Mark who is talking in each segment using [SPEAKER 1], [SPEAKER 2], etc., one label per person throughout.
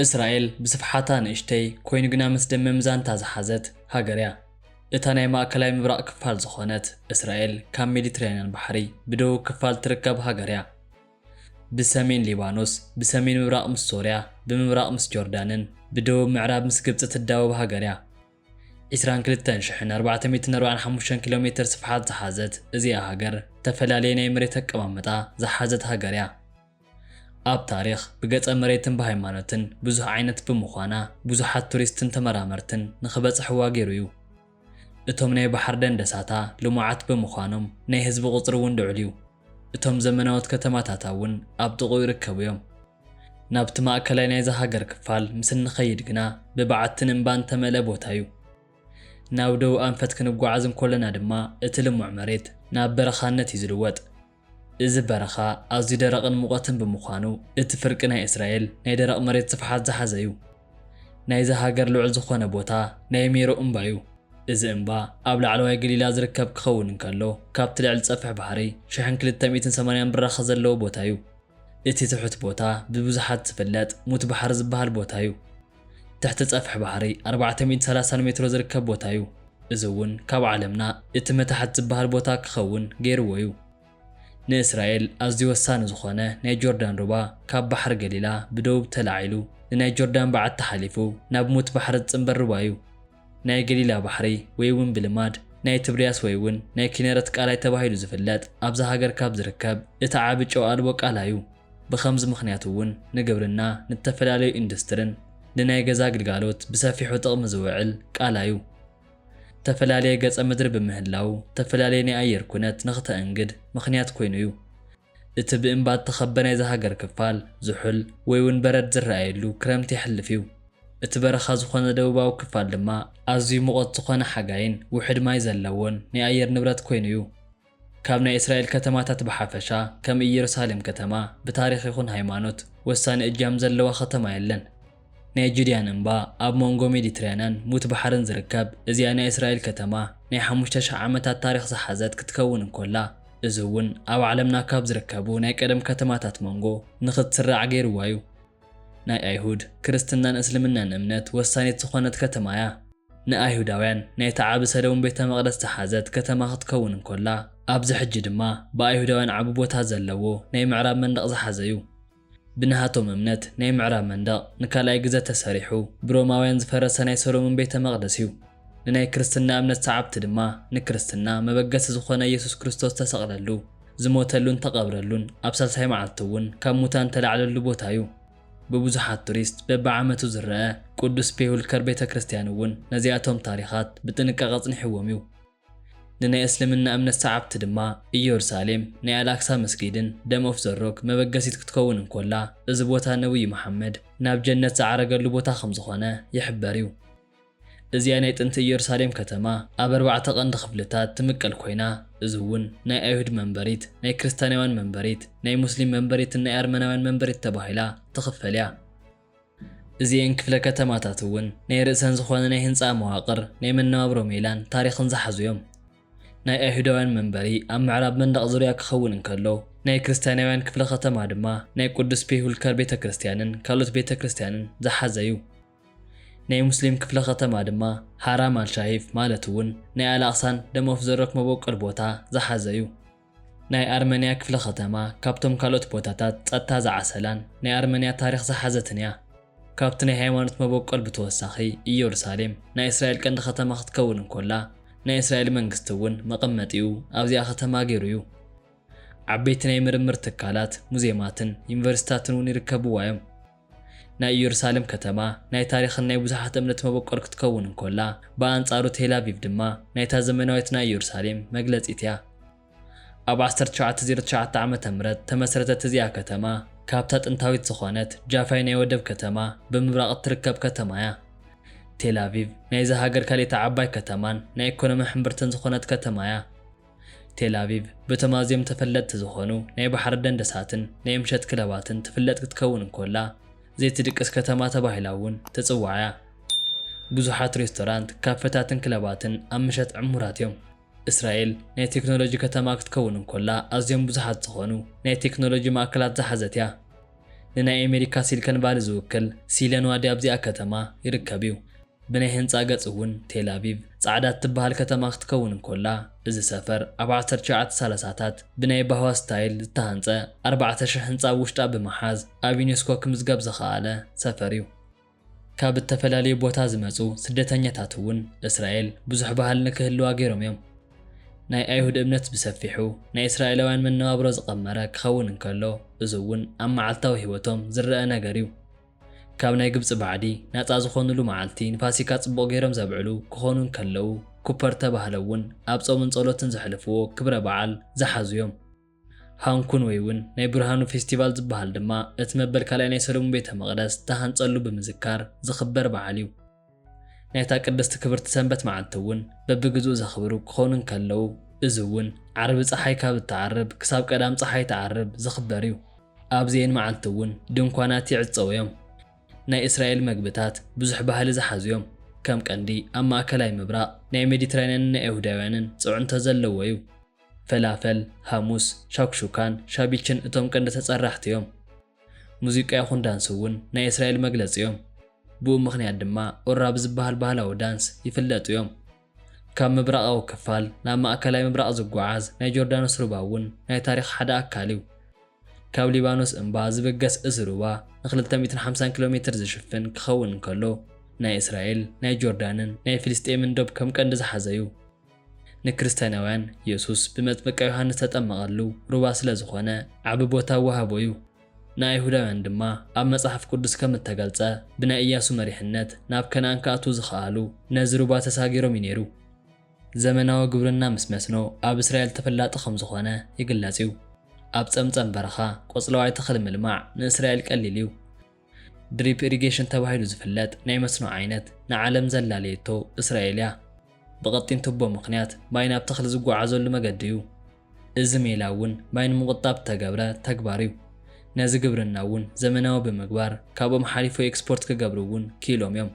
[SPEAKER 1] እስራኤል ብስፍሓታ ንእሽተይ ኮይኑ ግና ምስ ደመ ምዛንታ ዝሓዘት ሃገር እያ። እታ ናይ ማእከላይ ምብራቕ ክፋል ዝኾነት እስራኤል ካብ ሜዲትራንያን ባሕሪ ብደቡብ ክፋል ትርከብ ሃገር እያ። ብሰሜን ሊባኖስ፣ ብሰሜን ምብራቕ ምስ ሶርያ፣ ብምብራቕ ምስ ጆርዳንን ብደቡብ ምዕራብ ምስ ግብፂ ትዳወብ ሃገር እያ። 22445 ኪሎ ሜትር ስፍሓት ዝሓዘት እዚኣ ሃገር ተፈላለየ ናይ መሬት ኣቀማምጣ ዝሓዘት ሃገር እያ። ኣብ ታሪኽ ብገጸ መሬትን ብሃይማኖትን ብዙሕ ዓይነት ብምዃና ብዙሓት ቱሪስትን ተመራመርትን ንኽበጽሕዋ ገይሩ እዩ። እቶም ናይ ባሕር ደንደሳታ ልሙዓት ብምዃኖም ናይ ህዝቢ ቁፅሪ እውን ልዑል እዩ። እቶም ዘመናዎት ከተማታት እውን ኣብ ጥቕኡ ይርከቡ እዮም። ናብቲ ማእከላይ ናይዛ ሃገር ክፋል ምስ እንኸይድ ግና ብበዓትን እምባን ተመልአ ቦታ እዩ። ናብ ደቡብ ኣንፈት ክንጓዓዝ እንከለና ድማ እቲ ልሙዕ መሬት ናብ በረኻነት እዩ ዝልወጥ። እዚ በረኻ ኣዝዩ ደረቕን ሙቐትን ብምዃኑ እቲ ፍርቂ ናይ እስራኤል ናይ ደረቕ መሬት ስፍሓት ዝሓዘ እዩ። ናይዚ ሃገር ልዑል ዝኾነ ቦታ ናይ ሜሮ እምባ እዩ። እዚ እምባ ኣብ ላዕለዋይ ገሊላ ዝርከብ ክኸውን እንከሎ ካብቲ ልዕሊ ፀፍሒ ባሕሪ 1280 ብራኸ ዘለዎ ቦታ እዩ። እቲ ትሑት ቦታ ብብዙሓት ዝፍለጥ ሙት ባሕሪ ዝበሃል ቦታ እዩ። ትሕቲ ፀፍሒ ባሕሪ 430 ሜትሮ ዝርከብ ቦታ እዩ። እዚ እውን ካብ ዓለምና እቲ መታሕት ዝበሃል ቦታ ክኸውን ገይርዎ እዩ። ንእስራኤል ኣዝዩ ወሳኒ ዝኾነ ናይ ጆርዳን ሩባ ካብ ባሕሪ ገሊላ ብደቡብ ተላዒሉ ንናይ ጆርዳን በዓት ተሓሊፉ ናብ ሙት ባሕሪ ዝጽምበር ሩባ እዩ። ናይ ገሊላ ባሕሪ ወይ እውን ብልማድ ናይ ትብርያስ ወይ እውን ናይ ኪነረት ቃላይ ተባሂሉ ዝፍለጥ ኣብዛ ሃገር ካብ ዝርከብ እቲ ዓቢ ጨው ኣልቦ ቃላይ እዩ። ብኸምዚ ምኽንያት እውን ንግብርና ንተፈላለዩ ኢንዱስትሪን ንናይ ገዛ ግልጋሎት ብሰፊሑ ጥቕሚ ዝውዕል ቃላይ እዩ። ተፈላለየ ገጸ ምድሪ ብምህላው ተፈላለየ ናይ ኣየር ኩነት ንኽተአንግድ ምኽንያት ኮይኑ እዩ። እቲ ብእምባ ተኸበበ ናይዛ ሃገር ክፋል ዝሑል ወይ እውን በረድ ዝረኣየሉ ክረምቲ ይሕልፍ እዩ። እቲ በረኻ ዝኾነ ደቡባዊ ክፋል ድማ ኣዝዩ ሙቐት ዝኾነ ሓጋይን ውሕድ ማይ ዘለዎን ናይ ኣየር ንብረት ኮይኑ እዩ። ካብ ናይ እስራኤል ከተማታት ብሓፈሻ ከም ኢየሩሳሌም ከተማ ብታሪኽ ይኹን ሃይማኖት ወሳኒ እጃም ዘለዋ ከተማ የለን። ናይ ጁድያን እምባ ኣብ ሞንጎ ሜዲትራንያን ሙት ባሕርን ዝርከብ እዚኣ ናይ እስራኤል ከተማ ናይ 5000 ዓመታት ታሪኽ ዝሓዘት ክትከውን እንከላ እዚ እውን ኣብ ዓለምና ካብ ዝርከቡ ናይ ቀደም ከተማታት ሞንጎ ንኽትስራዕ ገይርዋ እዩ። ናይ ኣይሁድ ክርስትናን እስልምናን እምነት ወሳኒት ዝኾነት ከተማ እያ። ንኣይሁዳውያን ናይ ተዓቢ ሰለሙን ቤተ መቕደስ ዝሓዘት ከተማ ክትከውን እንከላ ኣብዚ ሕጂ ድማ ብኣይሁዳውያን ዓቢ ቦታ ዘለዎ ናይ ምዕራብ መንደቕ ዝሓዘ እዩ። ብናሃቶም እምነት ናይ ምዕራብ መንደቕ ንካልኣይ ግዜ ተሰሪሑ ብሮማውያን ዝፈረሰ ናይ ሰሎሞን ቤተ መቕደስ እዩ። ንናይ ክርስትና እምነት ሰዓብቲ ድማ ንክርስትና መበገሲ ዝኾነ ኢየሱስ ክርስቶስ ተሰቕለሉ ዝሞተሉን ተቐብረሉን ኣብ ሳልሳይ መዓልቲ እውን ካብ ሙታን ተላዕለሉ ቦታ እዩ። ብብዙሓት ቱሪስት በብዓመቱ ዝረአ ቅዱስ ፔሁልከር ቤተ ክርስቲያን እውን ነዚኣቶም ታሪኻት ብጥንቃቐ ጽኒሕዎም እዩ። ንናይ እስልምና እምነት ሰዓብቲ ድማ ኢየሩሳሌም ናይ ኣልኣክሳ መስጊድን ደም ኦፍ ዘ ሮክ መበገሲት ክትከውን እንከላ እዚ ቦታ ነብይ መሓመድ ናብ ጀነት ዝዓረገሉ ቦታ ከም ዝኾነ ይሕበር እዩ። እዚኣ ናይ ጥንቲ ኢየሩሳሌም ከተማ ኣብ 4 ቀንዲ ክፍልታት ትምቀል ኮይና እዚ እውን ናይ ኣይሁድ መንበሪት፣ ናይ ክርስትያናውያን መንበሪት፣ ናይ ሙስሊም መንበሪትን ናይ ኣርመናውያን መንበሪት ተባሂላ ትኽፈል እያ። እዚአን ክፍለ ከተማታት እውን ናይ ርእሰን ዝኾነ ናይ ህንፃ መዋቕር፣ ናይ መነባብሮ ሜላን ታሪኽን ዝሓዙ እዮም። ናይ ኣይሁዳውያን መንበሪ ኣብ ምዕራብ መንደቕ ዙርያ ክኸውን እንከሎ ናይ ክርስትያናውያን ክፍለ ከተማ ድማ ናይ ቅዱስ ፔሁልከር ቤተ ክርስቲያንን ካልኦት ቤተ ክርስቲያንን ዝሓዘ እዩ። ናይ ሙስሊም ክፍለ ከተማ ድማ ሃራም አልሻሂፍ ማለት እውን ናይ ኣልኣክሳን ደም ኦፍ ዘ ሮክ መቦቀል ቦታ ዝሓዘ እዩ። ናይ ኣርመንያ ክፍለ ከተማ ካብቶም ካልኦት ቦታታት ጸጥታ ዝዓሰላን ናይ ኣርመንያ ታሪኽ ዝሓዘትን እያ። ካብቲ ናይ ሃይማኖት መቦቀል ብተወሳኺ ኢየሩሳሌም ናይ እስራኤል ቀንዲ ከተማ ክትከውን እንከላ ናይ እስራኤል መንግስቲ እውን መቐመጢኡ ኣብዚኣ ከተማ ገይሩ እዩ። ዓበይቲ ናይ ምርምር ትካላት፣ ሙዚየማትን ዩኒቨርሲታትን እውን ይርከብዋ እዮም። ናይ ኢየሩሳሌም ከተማ ናይ ታሪኽን ናይ ብዙሓት እምነት መቦቀል ክትከውን እንከላ ብኣንጻሩ ቴል ኣቪቭ ድማ ናይታ ዘመናዊት ናይ ኢየሩሳሌም መግለፂት እያ። ኣብ 1909 ዓ.ም ተመስረተት እዚኣ ከተማ ካብታ ጥንታዊት ዝኾነት ጃፋይ ናይ ወደብ ከተማ ብምብራቕ እትርከብ ከተማ እያ። ቴል ኣቪቭ ናይዚ ሃገር ካልእቲ ዓባይ ከተማን ናይ ኢኮኖሚ ሕምብርትን ዝኾነት ከተማ እያ። ቴል ኣቪቭ በቶም ኣዝዮም ተፈለጥቲ ዝኾኑ ናይ ባሕሪ ደንደሳትን ናይ ምሸት ክለባትን ትፍለጥ ክትከውን እንከላ ዘይትድቅስ ከተማ ተባሂላ እውን ትጽዋዕ እያ። ብዙሓት ሬስቶራንት፣ ካፌታትን ክለባትን ኣብ ምሸት ዕሙራት እዮም። እስራኤል ናይ ቴክኖሎጂ ከተማ ክትከውን እንከላ ኣዝዮም ብዙሓት ዝኾኑ ናይ ቴክኖሎጂ ማእከላት ዝሓዘት እያ። ንናይ ኣሜሪካ ሲሊኮን ቫሊ ዝውክል ሲለን ዋዲ ኣብዚኣ ከተማ ይርከብ እዩ። ብናይ ህንፃ ገጽ እውን ቴል ኣቪቭ ጻዕዳ እትበሃል ከተማ ክትከውን እንከላ እዚ ሰፈር ኣብ 1930ታት ብናይ ባህዋ ስታይል ዝተሃንጸ 4000 ህንፃ ውሽጣ ብምሓዝ ኣብ ዩኔስኮ ክምዝገብ ዝኸኣለ ሰፈር እዩ። ካብ እተፈላለዩ ቦታ ዝመጹ ስደተኛታት እውን እስራኤል ብዙሕ ባህሊ ንክህልዋ ገይሮም እዮም። ናይ ኣይሁድ እምነት ብሰፊሑ ናይ እስራኤላውያን መነባብሮ ዝቐመረ ክኸውን እንከሎ እዚ እውን ኣብ መዓልታዊ ህይወቶም ዝረአ ነገር እዩ። ካብ ናይ ግብፂ ባዕዲ ናፃ ዝኾኑሉ መዓልቲ ንፋሲካ ጽቡቕ ገይሮም ዘብዕሉ ክኾኑ እንከለዉ ኩፐር ተባህለ እውን ኣብ ጾምን ጸሎትን ዘሕልፍዎ ክብረ በዓል ዝሓዙ እዮም። ሃንኩን ወይ እውን ናይ ብርሃኑ ፌስቲቫል ዝበሃል ድማ እቲ መበል ካልኣይ ናይ ሰሎሞን ቤተ መቕደስ ተሃንጸሉ ብምዝካር ዝኽበር በዓል እዩ። ናይታ ቅድስቲ ክብርቲ ሰንበት መዓልቲ እውን በብግዝኡ ዘኽብሩ ክኾኑ እንከለዉ እዚ እውን ዓርቢ ፀሓይ ካብ እትዓርብ ክሳብ ቀዳም ፀሓይ ትዓርብ ዝኽበር እዩ። ኣብዚአን መዓልቲ እውን ድንኳናት ይዕፀው እዮም። ናይ እስራኤል መግብታት ብዙሕ ባህሊ ዝሓዙ እዮም። ከም ቀንዲ ኣብ ማእከላይ ምብራቕ ናይ ሜዲትራንያንን ናይ ኣይሁዳውያንን ጽዑንቶ ዘለዎ እዩ። ፈላፈል፣ ሃሙስ፣ ሻክሹካን፣ ሻቢችን እቶም ቀንዲ ተጸራሕቲ እዮም። ሙዚቃ ይኹን ዳንስ እውን ናይ እስራኤል መግለፂ እዮም። ብኡ ምኽንያት ድማ ኦራ ብዝበሃል ባህላዊ ዳንስ ይፍለጡ እዮም። ካብ ምብራቓዊ ክፋል ናብ ማእከላይ ምብራቕ ዝጓዓዝ ናይ ጆርዳኖስ ሩባ እውን ናይ ታሪኽ ሓደ ኣካል እዩ። ካብ ሊባኖስ እምባ ዝበገስ እዚ ሩባ ን250 ኪሎ ሜትር ዝሽፍን ክኸውን እንከሎ ናይ እስራኤል፣ ናይ ጆርዳንን ናይ ፍልስጤምን ዶብ ከም ቀንዲ ዝሓዘ እዩ። ንክርስቲያናውያን ኢየሱስ ብመጥምቀ ዮሃንስ ተጠመቐሉ ሩባ ስለ ዝኾነ ዓቢ ቦታ ወሃቦ እዩ። ንኣይሁዳውያን ድማ ኣብ መጽሓፍ ቅዱስ ከም እተገልጸ ብናይ ኢያሱ መሪሕነት ናብ ከነኣን ክኣትዉ ዝኸኣሉ ነዚ ሩባ ተሳጊሮም እዩ ነይሩ። ዘመናዊ ግብርና ምስ መስኖ ኣብ እስራኤል ተፈላጢ ከም ዝኾነ ይግለጽ እዩ። ኣብ ጸምጸም በረኻ ቆጽለዋይ ተኽሊ ምልማዕ ንእስራኤል ቀሊል እዩ። ድሪፕ ኢሪጌሽን ተባሂሉ ዝፍለጥ ናይ መስኖ ዓይነት ንዓለም ዘላለየቶ እስራኤል እያ። ብቐጢን ቱቦ ምኽንያት ማይ ናብ ተኽሊ ዝጓዓዘሉ መገዲ እዩ። እዚ ሜላ እውን ማይ ንምቁጣብ ተገብረ ተግባር እዩ። ነዚ ግብርና እውን ዘመናዊ ብምግባር ካብኦም ሓሊፎ ኤክስፖርት ክገብሩ እውን ኪኢሎም እዮም።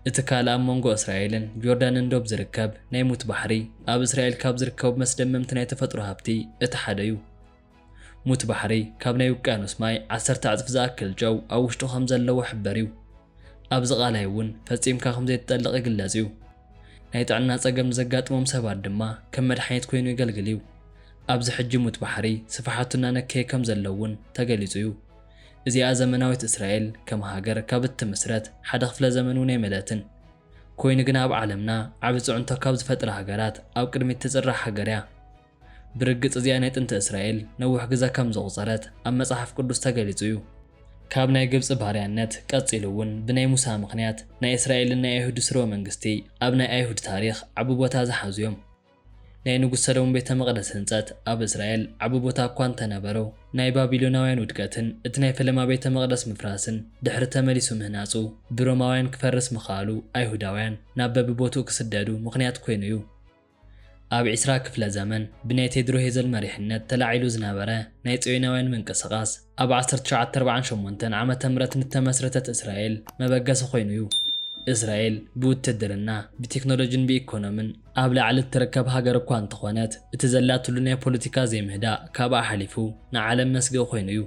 [SPEAKER 1] እቲ ካልእ ኣብ መንጎ እስራኤልን ጆርዳንን ዶብ ዝርከብ ናይ ሙት ባሕሪ ኣብ እስራኤል ካብ ዝርከቡ መስደመምቲ ናይ ተፈጥሮ ሃብቲ እቲ ሓደ እዩ። ሙት ባሕሪ ካብ ናይ ውቅያኖስ ማይ 10 እጥፍ ዝኣክል ጨው ኣብ ውሽጡ ከም ዘለዎ ሕበር እዩ። ኣብዚ ቃላይ እውን ፈጺምካ ከም ዘይትጠልቕ ይግለጽ እዩ። ናይ ጥዕና ጸገም ዘጋጥሞም ሰባት ድማ ከም መድሓኒት ኮይኑ ይገልግል እዩ። ኣብዚ ሕጂ ሙት ባሕሪ ስፍሓቱና ነከየ ከም ዘለውን ተገሊጹ እዩ። እዚኣ ዘመናዊት እስራኤል ከም ሃገር ካብ እትምስረት ሓደ ክፍለ ዘመን እውን ኣይመለትን ኮይኑ ግን ኣብ ዓለምና ዓቢ ጽዑንቶ ካብ ዝፈጥራ ሃገራት ኣብ ቅድሚት ትጽራሕ ሃገር እያ። ብርግጽ እዚኣ ናይ ጥንቲ እስራኤል ነዊሕ ግዜ ከም ዘቑፀረት ኣብ መጽሓፍ ቅዱስ ተገሊጹ እዩ። ካብ ናይ ግብፂ ባርያነት ቀፂሉ እውን ብናይ ሙሳ ምኽንያት ናይ እስራኤልን ናይ ኣይሁድ ስርወ መንግስቲ ኣብ ናይ ኣይሁድ ታሪኽ ዓቢ ቦታ ዝሓዙ እዮም። ናይ ንጉስ ሰሎሞን ቤተ መቕደስ ህንፀት ኣብ እስራኤል ዓቢ ቦታ እኳ እንተነበሮ ናይ ባቢሎናውያን ውድቀትን እቲ ናይ ፈለማ ቤተ መቕደስ ምፍራስን ድሕሪ ተመሊሱ ምህናፁ ብሮማውያን ክፈርስ ምኽኣሉ ኣይሁዳውያን ናብ በቢቦትኡ ክስደዱ ምኽንያት ኮይኑ እዩ። ኣብ 20 ክፍለ ዘመን ብናይ ቴድሮ ሄዘል መሪሕነት ተላዒሉ ዝነበረ ናይ ጽዮናውያን ምንቅስቓስ ኣብ 1948 ዓመተ ምህረት ንተመስረተት እስራኤል መበገሲ ኮይኑ እዩ። እስራኤል ብውትድርና ብቴክኖሎጂን ብኢኮኖምን ኣብ ላዕሊ እትርከብ ሃገር እኳ እንተኾነት እቲ ዘላትሉ ናይ ፖለቲካ ዘይምህዳእ ካብኣ ሓሊፉ ንዓለም መስግኢ ኮይኑ እዩ።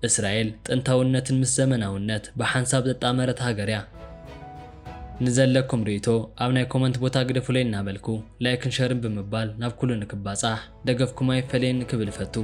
[SPEAKER 1] እስራኤል ጥንታውነትን ምስ ዘመናውነት ብሓንሳብ ዘጣመረት ሃገር እያ። ንዘለኩም ርእይቶ ኣብ ናይ ኮመንት ቦታ ግደፉለይ እናበልኩ ላይክን ሸርን ብምባል ናብ ኩሉ ንክባጻሕ ደገፍኩማ ይፈለየን ክብል ፈቱ።